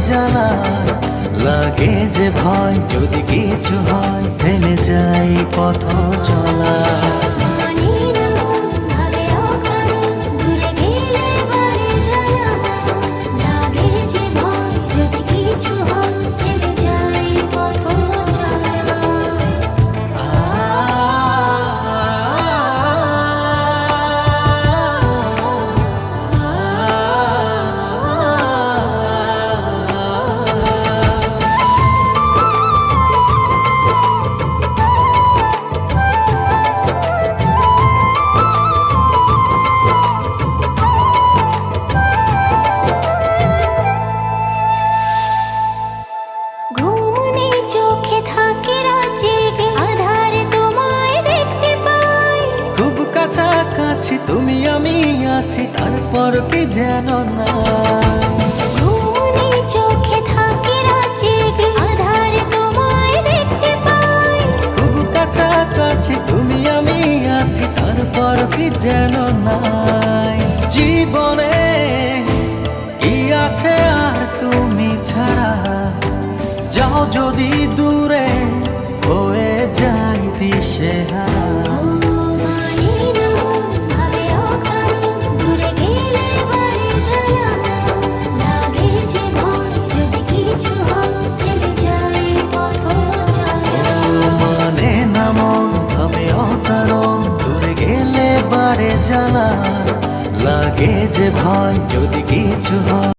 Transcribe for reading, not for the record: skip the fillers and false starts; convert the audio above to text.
জানা, লাগে যে ভয় যদি কিছু হয়, থেমে যায় পথ চলা। কাছাকাছি তুমি আমি আছি, তারপর কি যেন না চোখে থাকে জেগে, আধারে তোমায় দেখতে পাই। খুব কাছাকাছি তুমি আমি আছি, তারপর কি যেন নাই। জীবনে কি আছে আর তুমি ছাড়া, যাও যদি দূরে হয়ে যাই দিশেহারা। জানা, লাগে যে ভয় যদি কিছু হয়।